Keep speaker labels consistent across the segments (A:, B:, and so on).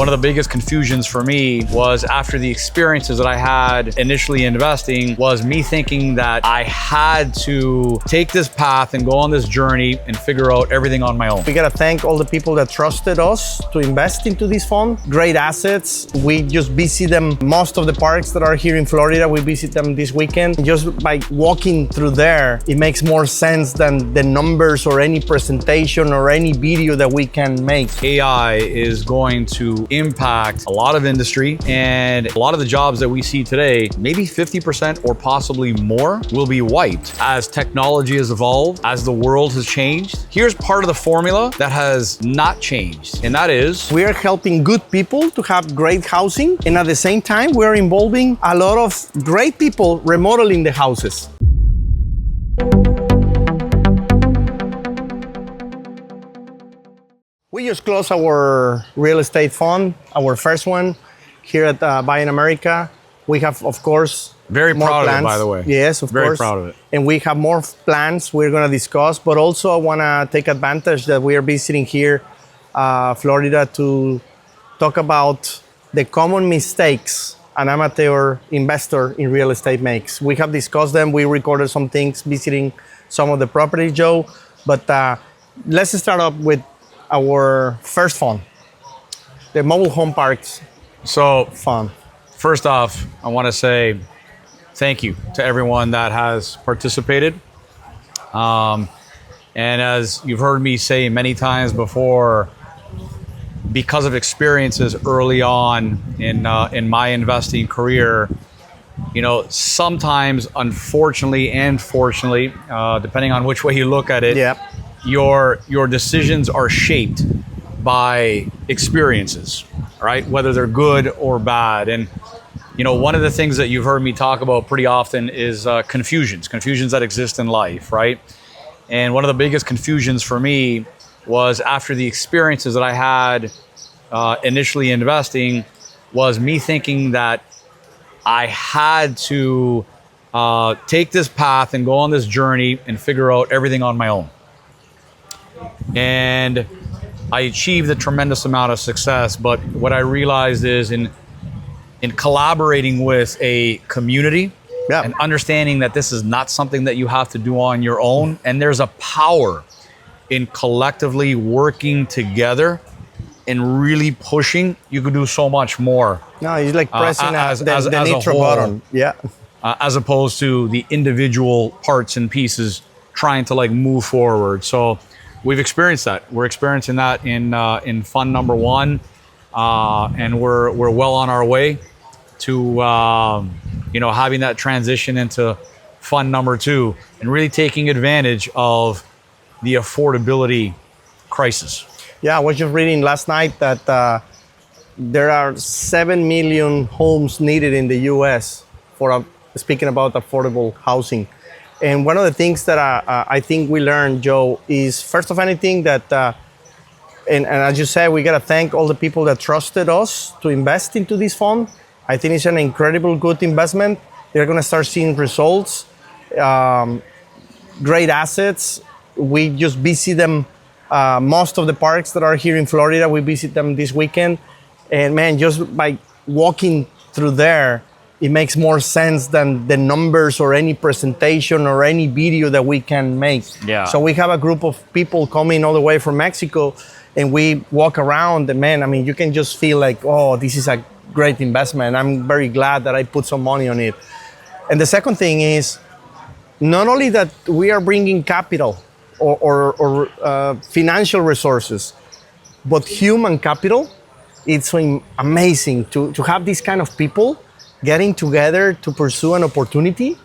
A: One of the biggest confusions for me was after the experiences that I had initially investing was me thinking that I had to take this path and go on this journey and figure out everything on my own.
B: We gotta thank all the people that trusted us to invest into this fund. Great assets. We just visit them, most of the parks that are here in Florida, we visit them this weekend. Just by walking through there, it makes more sense than the numbers or any presentation or any video that we can make.
A: AI is going to impact a lot of industry, and a lot of the jobs that we see today, maybe 50% or possibly more, will be wiped as technology has evolved, as the world has changed. Here's part of the formula that has not changed, and that is
B: we are helping good people to have great housing, and at the same time, we are involving a lot of great people remodeling the houses. We just closed our real estate fund, our first one here at Buy in America. We have, of course,
A: very
B: more
A: proud
B: plans.
A: of it, by the way.
B: Yes, of
A: very
B: course.
A: Very proud of it.
B: And we have more plans we're going to discuss, but also I want to take advantage that we are visiting here, Florida, to talk about the common mistakes an amateur investor in real estate makes. We have discussed them. We recorded some things visiting some of the properties, Joe. But let's start up with our first fund, the mobile home parks fund.
A: First off, I want to say thank you to everyone that has participated. And as you've heard me say many times before, because of experiences early on in my investing career, you know, sometimes, unfortunately and fortunately, depending on which way you look at it,
B: yep,
A: your decisions are shaped by experiences, right? Whether they're good or bad. And you know, one of the things that you've heard me talk about pretty often is confusions that exist in life, right? And one of the biggest confusions for me was after the experiences that I had initially investing was me thinking that I had to take this path and go on this journey and figure out everything on my own. And I achieved a tremendous amount of success, but what I realized is in collaborating with a community, yeah, and understanding that this is not something that you have to do on your own, and there's a power in collectively working together and really pushing, you could do so much more.
B: No, it's like pressing the nitro button. Yeah.
A: As opposed to the individual parts and pieces trying to like move forward. So we've experienced that. We're experiencing that in fund number one, and we're well on our way to you know, having that transition into fund number two and really taking advantage of the affordability crisis.
B: Yeah, I was just reading last night that there are 7 million homes needed in the U.S. for speaking about affordable housing. And one of the things that I think we learned, Joe, is first of anything that, and as you said, we got to thank all the people that trusted us to invest into this fund. I think it's an incredible good investment. They're going to start seeing results, great assets. We just visit them, most of the parks that are here in Florida, we visit them this weekend. And man, just by walking through there, it makes more sense than the numbers or any presentation or any video that we can make.
A: Yeah.
B: So we have a group of people coming all the way from Mexico, and we walk around, and man, I mean, you can just feel like, oh, this is a great investment. I'm very glad that I put some money on it. And the second thing is, not only that we are bringing capital or financial resources, but human capital. It's amazing to have these kind of people getting together to pursue an opportunity.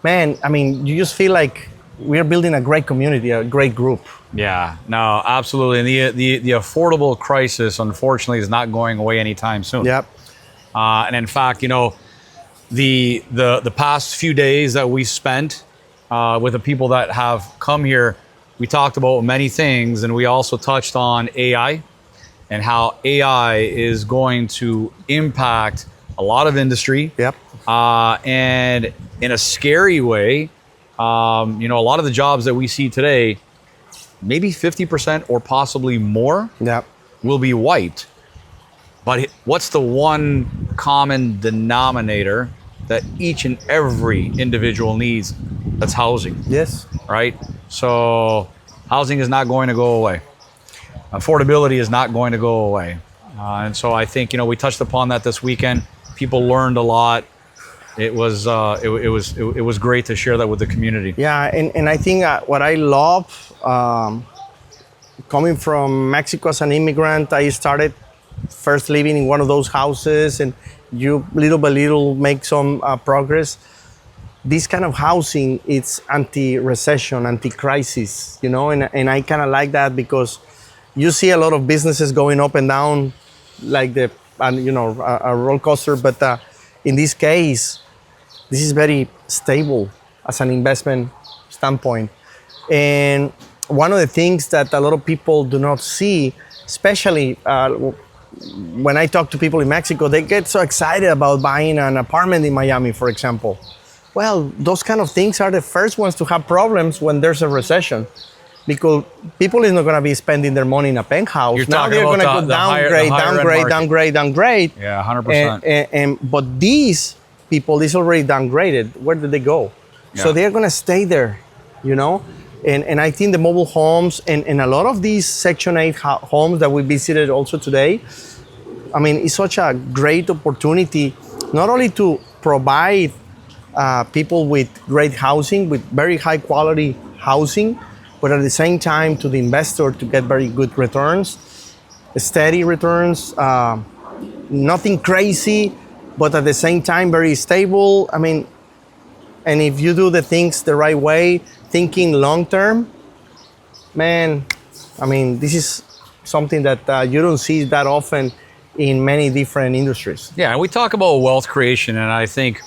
B: Man, I mean, you just feel like we're building a great community, a great group.
A: Yeah, no, absolutely. And the affordable crisis, unfortunately, is not going away anytime soon.
B: Yep.
A: And in fact, you know, the past few days that we spent with the people that have come here, we talked about many things, and we also touched on AI and how AI is going to impact a lot of industry.
B: Yep.
A: And in a scary way, you know, a lot of the jobs that we see today, maybe 50% or possibly more,
B: yep,
A: will be wiped But what's the one common denominator that each and every individual needs? That's housing,
B: Yes.
A: right? So housing is not going to go away. Affordability is not going to go away. And so I think, we touched upon that this weekend. People learned a lot. It was great to share that with the community.
B: Yeah, and I think what I love, coming from Mexico as an immigrant, I started first living in one of those houses, and you little by little make some progress. This kind of housing, it's anti-recession, anti-crisis, and I kind of like that because you see a lot of businesses going up and down like a roller coaster, but in this case, this is very stable as an investment standpoint. And one of the things that a lot of people do not see, especially when I talk to people in Mexico, they get so excited about buying an apartment in Miami, for example. Well, those kind of things are the first ones to have problems when there's a recession, because people is not going to be spending their money in a penthouse.
A: You're
B: now
A: talking
B: they're
A: about
B: going to go
A: the higher end market.
B: downgrade.
A: Yeah, 100%.
B: But these people is already downgraded. Where did they go?
A: Yeah.
B: So they're going to stay there, And I think the mobile homes and a lot of these Section 8 homes that we visited also today, I mean, it's such a great opportunity, not only to provide people with great housing, with very high quality housing, but at the same time to the investor to get very good returns, steady returns, nothing crazy, but at the same time very stable. I mean, and if you do the things the right way, thinking long term, man, I mean, this is something that you don't see that often in many different industries.
A: Yeah, and we talk about wealth creation, and I think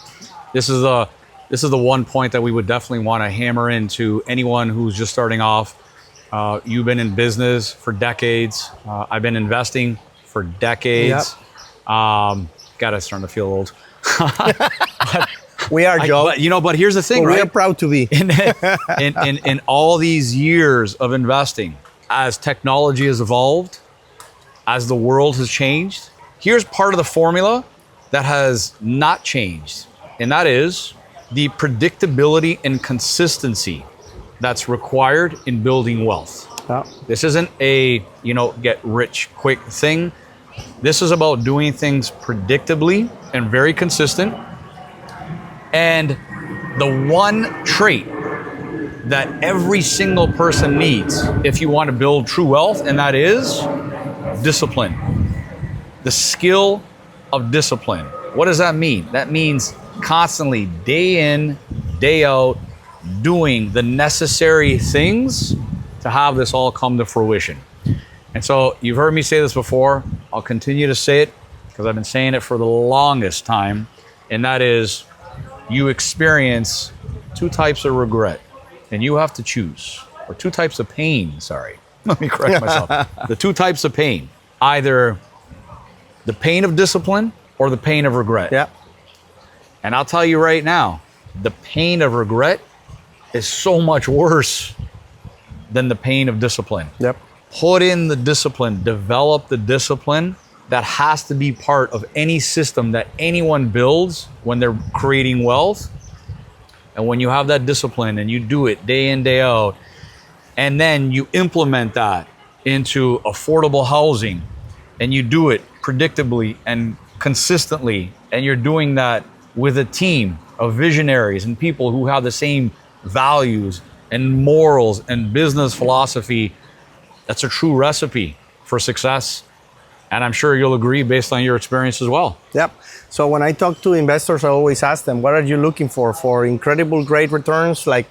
A: this is the one point that we would definitely want to hammer into anyone who's just starting off. You've been in business for decades. I've been investing for decades.
B: Yep.
A: God, I'm starting to feel old.
B: We are, Joe.
A: But here's the thing, right?
B: We're proud to be.
A: in all these years of investing, as technology has evolved, as the world has changed, here's part of the formula that has not changed, and that is the predictability and consistency that's required in building wealth.
B: Yeah.
A: This isn't a, get rich quick thing. This is about doing things predictably and very consistent. And the one trait that every single person needs if you want to build true wealth, and that is discipline. The skill of discipline. What does that mean? That means constantly, day in, day out, doing the necessary things to have this all come to fruition. And so you've heard me say this before. I'll continue to say it because I've been saying it for the longest time. And that is, you experience two types of regret and you have to choose, or two types of pain, sorry. Let me correct myself. The two types of pain, either the pain of discipline or the pain of regret.
B: Yeah.
A: And I'll tell you right now, the pain of regret is so much worse than the pain of discipline.
B: Yep.
A: Put in the discipline, develop the discipline that has to be part of any system that anyone builds when they're creating wealth. And when you have that discipline and you do it day in, day out, and then you implement that into affordable housing and you do it predictably and consistently, and you're doing that with a team of visionaries and people who have the same values and morals and business philosophy, that's a true recipe for success. And I'm sure you'll agree based on your experience as well.
B: Yep. So when I talk to investors, I always ask them, what are you looking for? For incredible great returns? Like,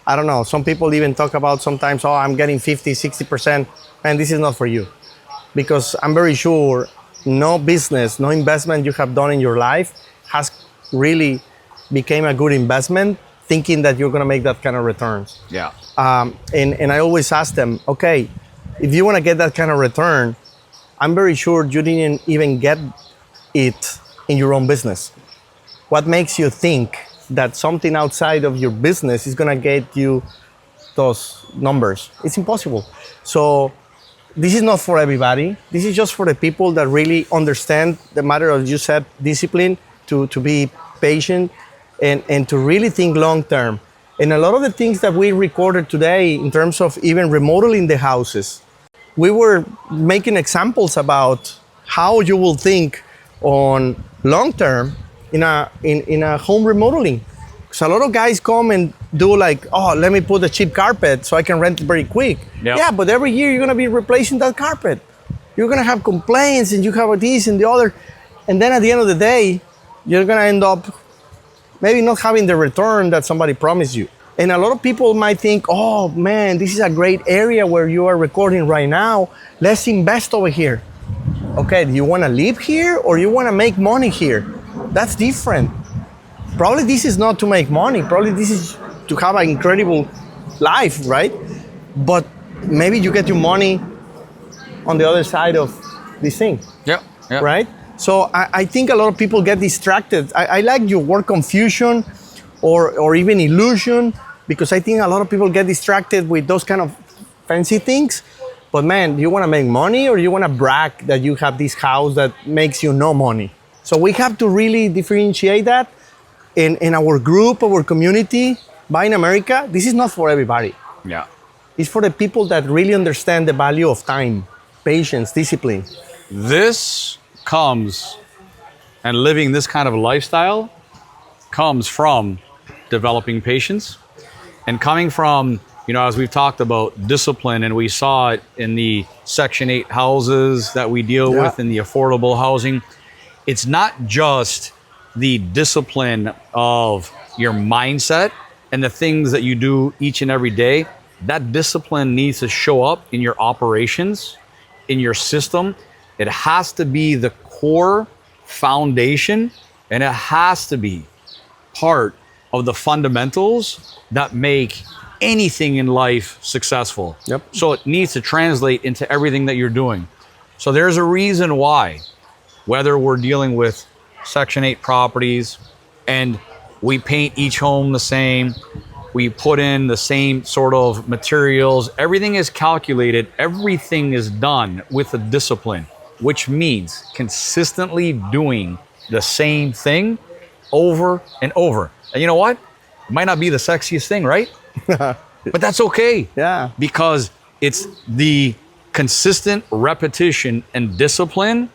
B: I don't know, some people even talk about sometimes, oh, I'm getting 50, 60%. And this is not for you. Because I'm very sure no business, no investment you have done in your life has really became a good investment thinking that you're going to make that kind of returns.
A: Yeah.
B: And I always ask them, okay, if you want to get that kind of return, I'm very sure you didn't even get it in your own business. What makes you think that something outside of your business is going to get you those numbers? It's impossible. So this is not for everybody. This is just for the people that really understand the matter of, you said, discipline, to be patient, and to really think long term. And a lot of the things that we recorded today in terms of even remodeling the houses, we were making examples about how you will think on long term in a home remodeling. So a lot of guys come and do like, oh, let me put a cheap carpet so I can rent it very quick.
A: Yep.
B: Yeah, but every year you're gonna be replacing that carpet. You're gonna have complaints and you have this and the other. And then at the end of the day, you're gonna end up maybe not having the return that somebody promised you. And a lot of people might think, oh man, this is a great area where you are recording right now. Let's invest over here. Okay, do you wanna live here or you wanna make money here? That's different. Probably this is not to make money. Probably this is to have an incredible life, right? But maybe you get your money on the other side of this thing.
A: Yep. Yep.
B: Right? So I think a lot of people get distracted. I like your word confusion or even illusion, because I think a lot of people get distracted with those kind of fancy things. But man, do you want to make money or you want to brag that you have this house that makes you no money? So we have to really differentiate that. In our group, our community, Buy in America, this is not for everybody.
A: Yeah.
B: It's for the people that really understand the value of time, patience, discipline.
A: This comes, and living this kind of lifestyle comes from developing patience and coming from, you know, as we've talked about, discipline, and we saw it in the Section 8 houses that we deal with in the affordable housing. It's not just the discipline of your mindset and the things that you do each and every day. That discipline needs to show up in your operations, in your system. It has to be the core foundation, and it has to be part of the fundamentals that make anything in life successful.
B: Yep.
A: So it needs to translate into everything that you're doing. So there's a reason why, whether we're dealing with Section 8 properties and we paint each home the same, we put in the same sort of materials, everything is calculated, everything is done with a discipline, which means consistently doing the same thing over and over. And you know what? It might not be the sexiest thing, right? But that's okay.
B: Yeah.
A: Because it's the consistent repetition and discipline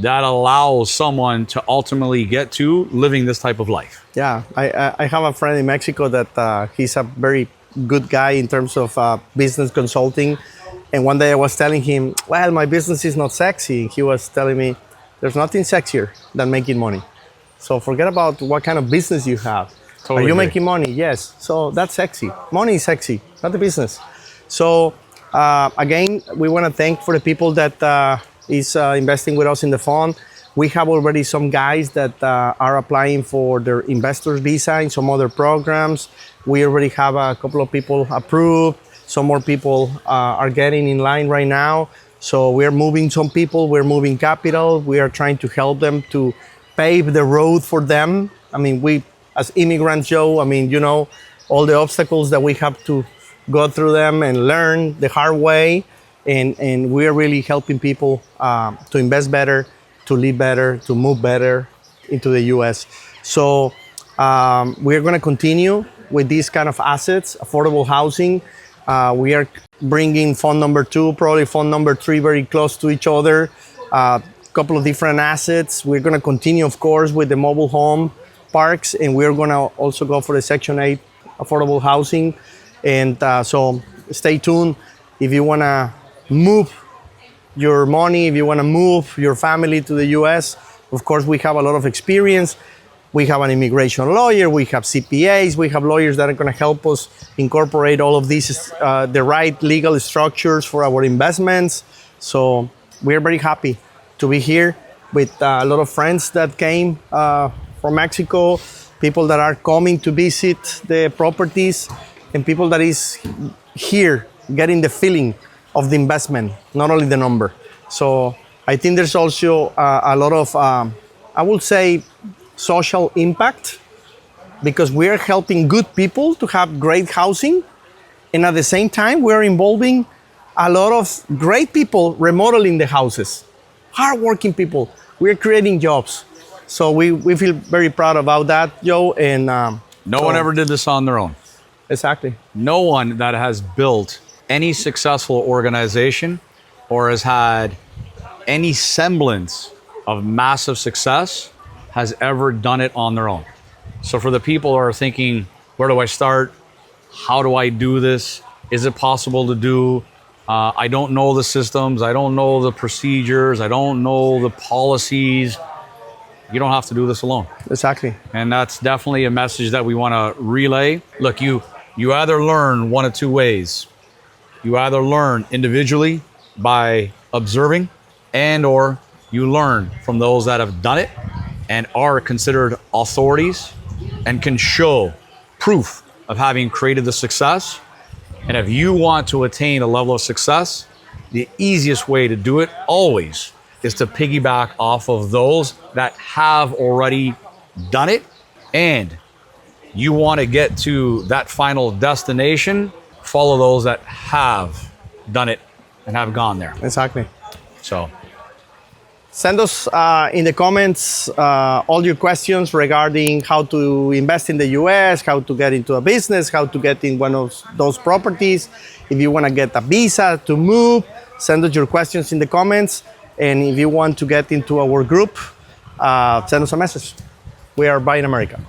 A: that allows someone to ultimately get to living this type of life.
B: Yeah, I have a friend in Mexico that he's a very good guy in terms of business consulting. And one day I was telling him, well, my business is not sexy. He was telling me, there's nothing sexier than making money. So forget about what kind of business you have.
A: Totally
B: Are you
A: agree.
B: making money? Yes. So that's sexy. Money is sexy, not the business. So again, we want to thank for the people that is investing with us in the fund. We have already some guys that are applying for their investor's visa in some other programs. We already have a couple of people approved. Some more people are getting in line right now. So we're moving some people, we're moving capital. We are trying to help them to pave the road for them. I mean, we, as immigrants, Joe, I mean, you know, all the obstacles that we have to go through them and learn the hard way. And we are really helping people to invest better, to live better, to move better into the US. So we're going to continue with these kind of assets, affordable housing. We are bringing fund number 2, probably fund number 3 very close to each other. A couple of different assets. We're going to continue, of course, with the mobile home parks, and we're going to also go for the Section 8 affordable housing. And so stay tuned. If you want to move your money, if you want to move your family to the US, of course, we have a lot of experience. We have an immigration lawyer, we have CPAs, we have lawyers that are going to help us incorporate all of these, the right legal structures for our investments. So we're very happy to be here with a lot of friends that came from Mexico, people that are coming to visit the properties, and people that is here getting the feeling of the investment, not only the number. So I think there's also a lot of, I would say, social impact, because we're helping good people to have great housing, and at the same time we're involving a lot of great people remodeling the houses, hardworking people. We're creating jobs. So we feel very proud about that, Joe. And
A: No one ever did this on their own.
B: Exactly.
A: No one that has built any successful organization or has had any semblance of massive success has ever done it on their own. So for the people who are thinking, where do I start? How do I do this? Is it possible to do? I don't know the systems. I don't know the procedures. I don't know the policies. You don't have to do this alone.
B: Exactly.
A: And that's definitely a message that we want to relay. Look, you either learn one of two ways. You either learn individually by observing, and or you learn from those that have done it and are considered authorities and can show proof of having created the success. And if you want to attain a level of success, the easiest way to do it always is to piggyback off of those that have already done it. And you want to get to that final destination, follow those that have done it and have gone there.
B: Exactly.
A: So
B: send us in the comments all your questions regarding how to invest in the US, how to get into a business, how to get in one of those properties. If you want to get a visa to move, send us your questions in the comments. And if you want to get into our group, send us a message. We are Buying America.